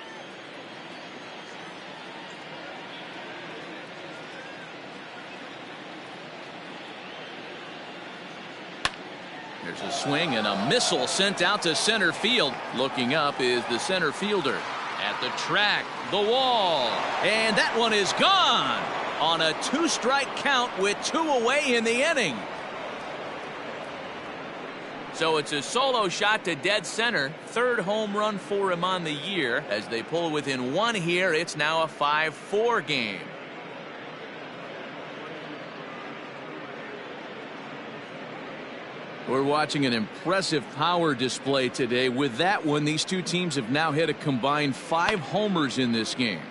There's a swing and a missile sent out to center field. Looking up is the center fielder. At the track, the wall, and that one is gone on a 2-strike count with 2 away in the inning. So it's a solo shot to dead center. 3rd home run for him on the year. As they pull within 1 here, it's now a 5-4 game. We're watching an impressive power display today. With that one, these 2 teams have now hit a combined 5 homers in this game.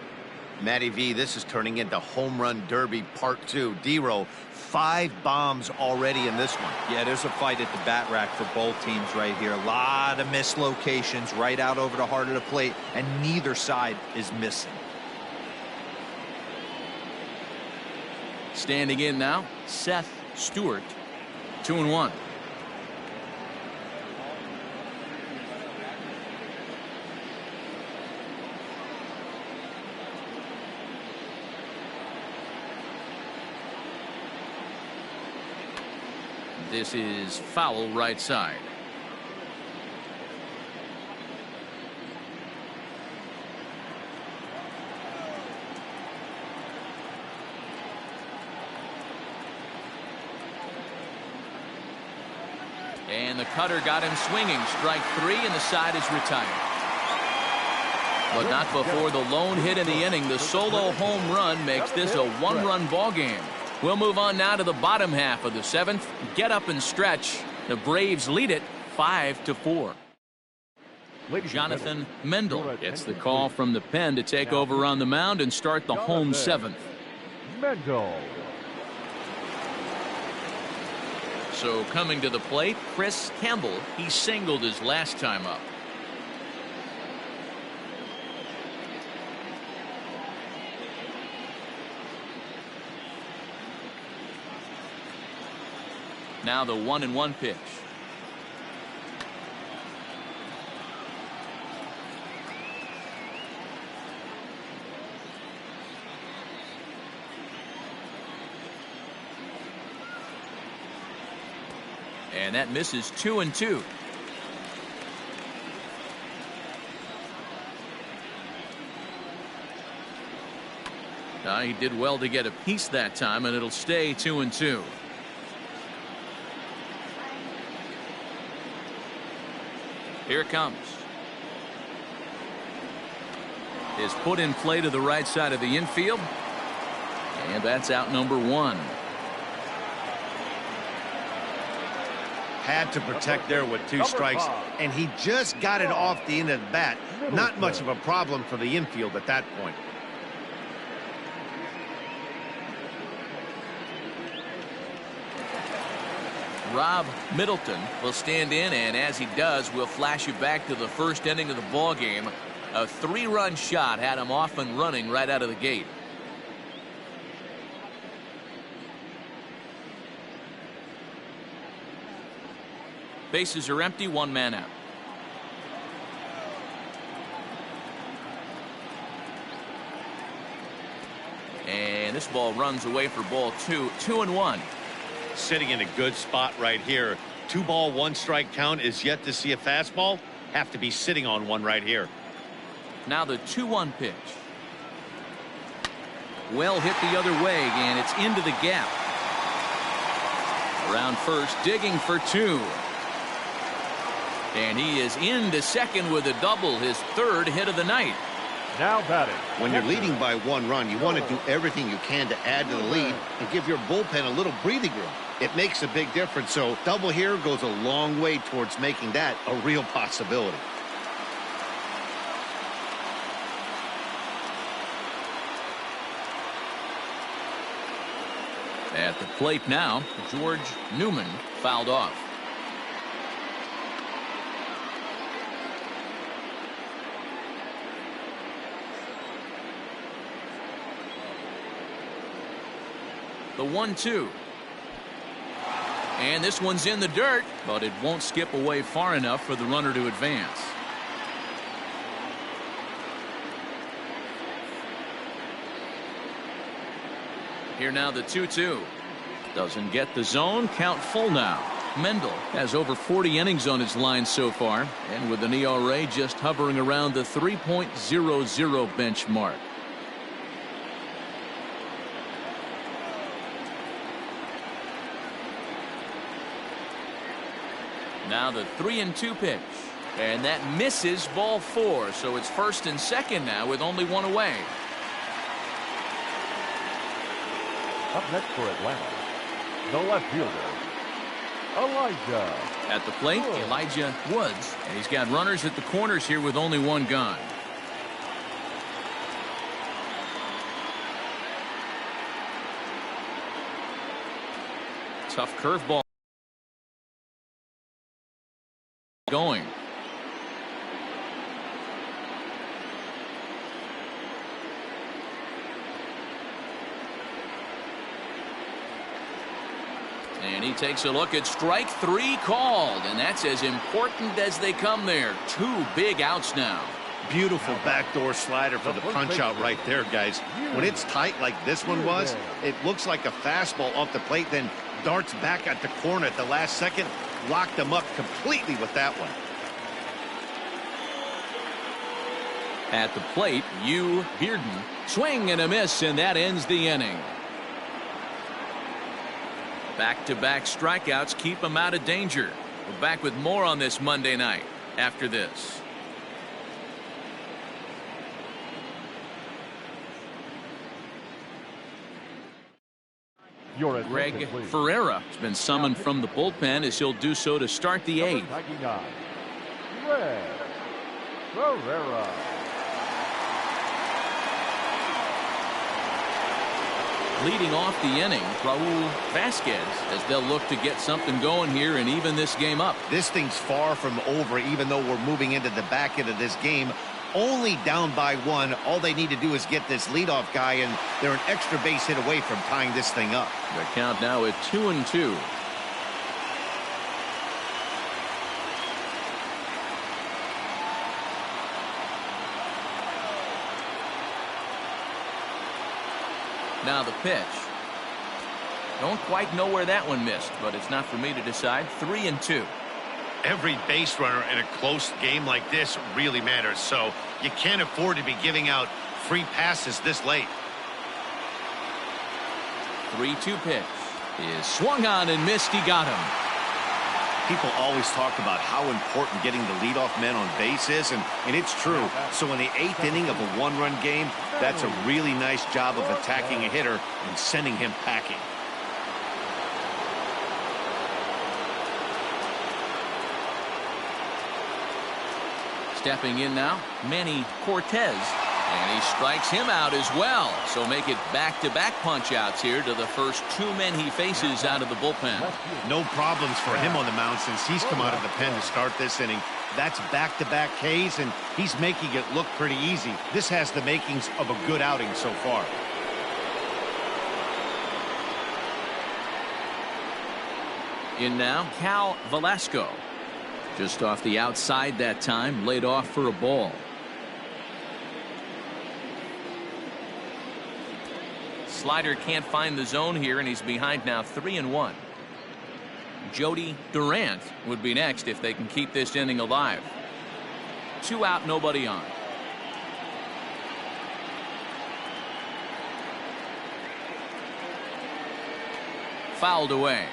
Matty V, this is turning into home run derby part 2. D-Row, 5 bombs already in this one. Yeah, there's a fight at the bat rack for both teams right here. A lot of missed locations right out over the heart of the plate, and neither side is missing. Standing in now, Seth Stewart, 2-1. This is foul right side. And the cutter got him swinging. Strike 3, and the side is retired. But not before the lone hit in the inning. The solo home run makes this a 1-run ball game. We'll move on now to the bottom half of the 7th. Get up and stretch. The Braves lead it 5-4. Jonathan Mendel gets the call from the pen to take over on the mound and start the home 7th. Mendel. So coming to the plate, Chris Campbell. He singled his last time up. Now the 1-1 pitch. And that misses 2-2. He did well to get a piece that time, and it'll stay 2-2. Here it comes. is put in play to the right side of the infield. And that's out number 1. Had to protect there with 2 strikes, and he just got it off the end of the bat. Not much of a problem for the infield at that point. Rob Middleton will stand in, and as he does, we'll flash you back to the first inning of the ball game. A 3-run shot had him off and running right out of the gate. Bases are empty, 1 man out. And this ball runs away for ball 2. 2-1. Sitting in a good spot right here. 2 ball, 1 strike count is yet to see a fastball. Have to be sitting on one right here. Now the 2-1 pitch. Well hit the other way, and it's into the gap. Around first, digging for 2. And he is into second with a double, his 3rd hit of the night. Now batting. When you're leading by 1 run, you want to do everything you can to add to the lead and give your bullpen a little breathing room. It makes a big difference, so double here goes a long way towards making that a real possibility. At the plate now, George Newman fouled off. The 1-2. And this one's in the dirt, but it won't skip away far enough for the runner to advance. Here now the 2-2. Doesn't get the zone. Count full now. Mendel has over 40 innings on his line so far, and with an ERA just hovering around the 3.00 benchmark. Now the 3-2 pitch, and that misses ball 4, so it's 1st and 2nd now with only 1 away. Up next for Atlanta, the left fielder, Elijah. At the plate, Elijah Woods, and he's got runners at the corners here with only 1 gone. Tough curveball going. And he takes a look at strike 3 called, and that's as important as they come there. 2 big outs now. Beautiful backdoor slider for the punch out right there, guys. When it's tight like this one was, it looks like a fastball off the plate, then darts back at the corner at the last second. Locked them up completely with that one. At the plate, Hugh Bearden. Swing and a miss, and that ends the inning. Back-to-back strikeouts keep him out of danger. We're back with more on this Monday night after this. Greg Ferreira has been summoned from the bullpen as he'll do so to start the 8th. Greg Ferreira. Leading off the inning, Raul Vasquez, as they'll look to get something going here and even this game up. This thing's far from over, even though we're moving into the back end of this game. Only down by 1. All they need to do is get this leadoff guy, and they're an extra base hit away from tying this thing up. The count now at 2-2. Now the pitch. Don't quite know where that one missed, but it's not for me to decide. 3-2. Every base runner in a close game like this really matters, so you can't afford to be giving out free passes this late. 3-2 pitch is swung on and missed. He got him. People always talk about how important getting the leadoff man on base is, and it's true. So in the 8th inning of a one-run game, that's a really nice job of attacking a hitter and sending him packing. Stepping in now, Manny Cortez. And he strikes him out as well. So make it back-to-back punch-outs here to the first 2 men he faces out of the bullpen. No problems for him on the mound since he's come out of the pen to start this inning. That's back-to-back Ks, and he's making it look pretty easy. This has the makings of a good outing so far. In now, Cal Velasco. Just off the outside that time, laid off for a ball. Slider can't find the zone here, and he's behind now 3-1. Jody Durant would be next if they can keep this inning alive. 2 out, nobody on. Fouled away.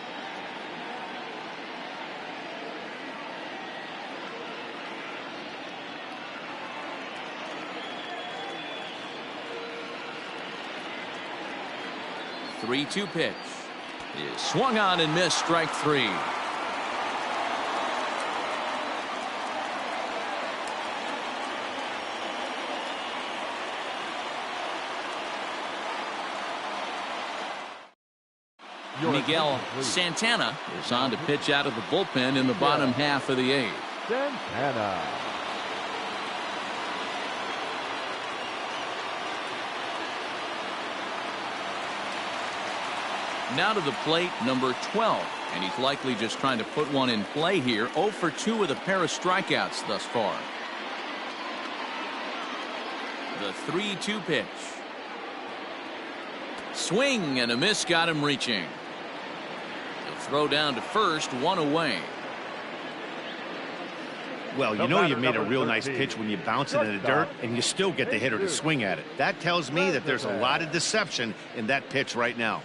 The 3-2 pitch is swung on and missed, strike 3. Miguel Santana is on to pitch out of the bullpen in the bottom half of the 8th. Santana. Now to the plate, number 12, and he's likely just trying to put one in play here. 0 for 2 with a pair of strikeouts thus far. The 3-2 pitch. Swing and a miss, got him reaching. The throw down to first, 1 away. Well, you know you made a real nice pitch when you bounce it in the dirt and you still get the hitter to swing at it. That tells me that there's a lot of deception in that pitch right now.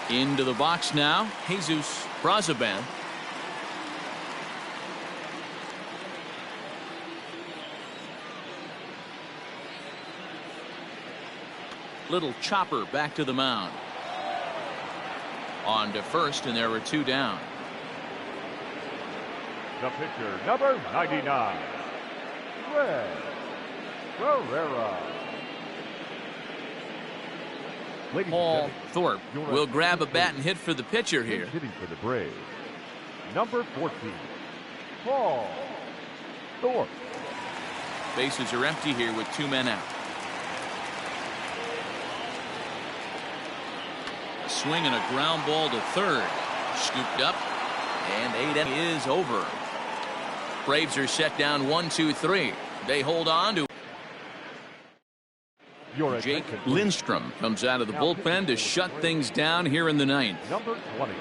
Into the box now, Jesus Brazoban. Little chopper back to the mound. On to first, and there were 2 down. The pitcher, number 99, Red Herrera. Paul Thorpe will grab a bat and hit for the pitcher here. Hitting for the Braves, number 14, Paul Thorpe. Bases are empty here with 2 men out. A swing and a ground ball to third. Scooped up, and 8 is over. Braves are set down 1-2-3. They hold on to. Jake Lindstrom comes out of the bullpen to shut things down here in the 9th. Number 20,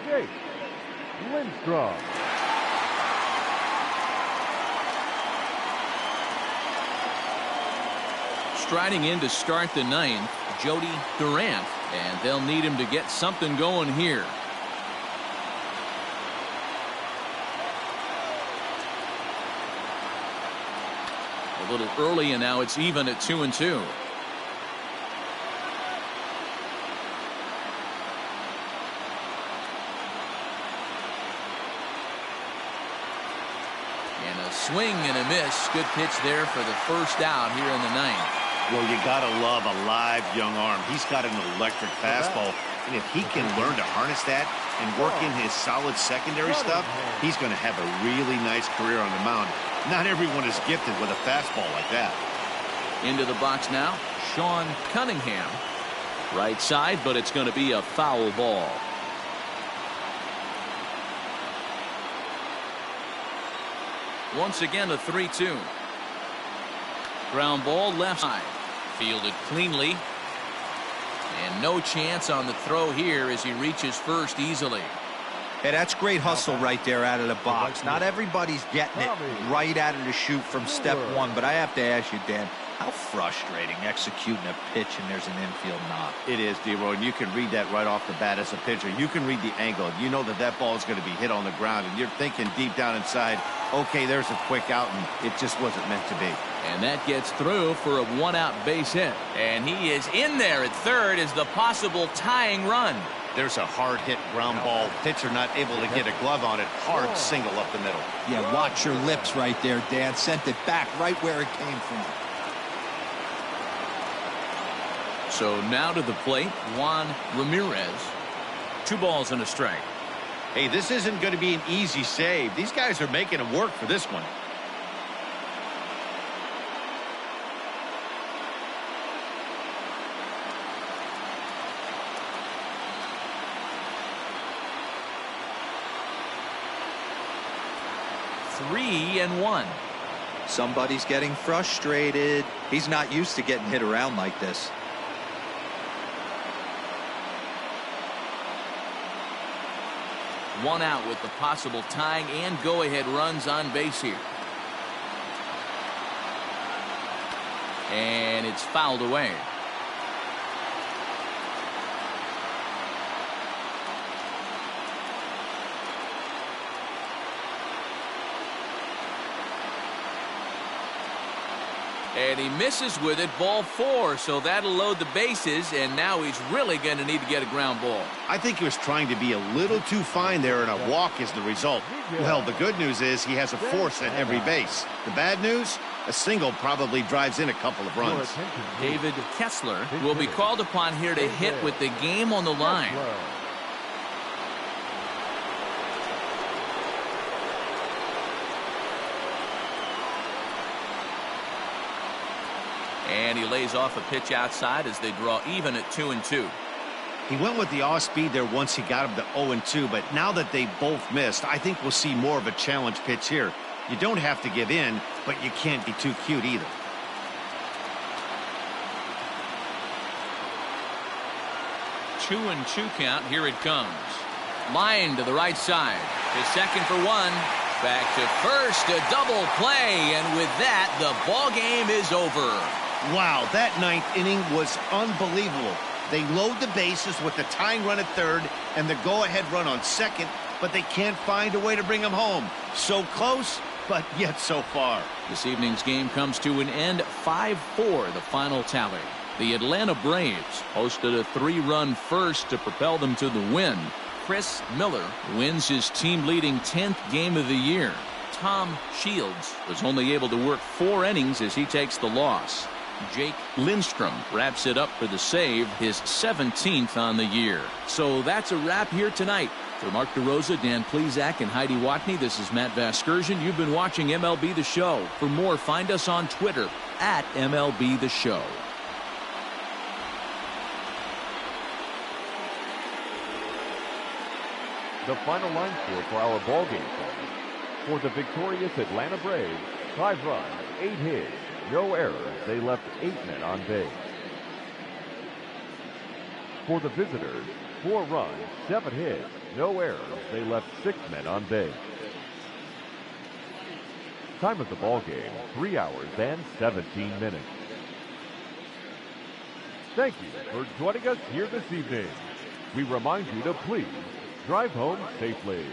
Jake Lindstrom. Striding in to start the 9th, Jody Durant, and they'll need him to get something going here. A little early, and now it's even at 2-2. And a swing and a miss. Good pitch there for the first out here in the 9th. Well, you gotta love a live young arm. He's got an electric fastball, and if he can learn to harness that and work in his solid secondary stuff, he's going to have a really nice career on the mound. Not everyone is gifted with a fastball like that. Into the box now, Sean Cunningham. Right side, but it's going to be a foul ball. Once again, a 3-2. Ground ball left side. Fielded cleanly. And no chance on the throw here as he reaches first easily. Hey, that's great hustle right there out of the box. Not everybody's getting it right out of the chute from step 1, but I have to ask you, Dan, How frustrating executing a pitch and there's an infield knock. It is, D-Roy, and you can read that right off the bat as a pitcher. You can read the angle. You know that that ball is going to be hit on the ground, and you're thinking deep down inside, okay, there's a quick out, and it just wasn't meant to be. And that gets through for a one-out base hit. And he is in there at third as the possible tying run. There's a hard-hit ground ball. Pitcher not able to get a glove on it. Hard single up the middle. Yeah, watch your lips right there, Dan. Sent it back right where it came from. So now to the plate, Juan Ramirez. 2 balls and a strike. Hey, this isn't going to be an easy save. These guys are making him work for this one. Three and one. Somebody's getting frustrated. He's not used to getting hit around like this. One out with the possible tying and go-ahead runs on base here. And it's fouled away. And he misses with it, ball 4, so that'll load the bases, and now he's really going to need to get a ground ball. I think he was trying to be a little too fine there, and a walk is the result. Well, the good news is he has a force at every base. The bad news, a single probably drives in a couple of runs. David Kessler will be called upon here to hit with the game on the line. And he lays off a pitch outside as they draw even at 2-2. He went with the off speed there once he got him to 0-2, but now that they both missed, I think we'll see more of a challenge pitch here. You don't have to give in, but you can't be too cute either. Two and two count. Here it comes. Line to the right side. To second for one. Back to first. A double play. And with that, the ball game is over. Wow, that 9th inning was unbelievable. They load the bases with the tying run at third and the go-ahead run on second, but they can't find a way to bring them home. So close, but yet so far. This evening's game comes to an end. 5-4, the final tally. The Atlanta Braves hosted a 3-run first to propel them to the win. Chris Miller wins his team-leading 10th game of the year. Tom Shields was only able to work 4 innings as he takes the loss. Jake Lindstrom wraps it up for the save, his 17th on the year. So that's a wrap here tonight. For Mark DeRosa, Dan Plesac, and Heidi Watney, this is Matt Vasgersian. You've been watching MLB The Show. For more, find us on Twitter at MLB The Show. The final line score for our ballgame tonight. For the victorious Atlanta Braves, 5 runs, 8 hits, no errors. They left 8 men on base. For the visitors, 4 runs, 7 hits, no errors. They left 6 men on base. Time of the ballgame, 3 hours and 17 minutes. Thank you for joining us here this evening. We remind you to please drive home safely.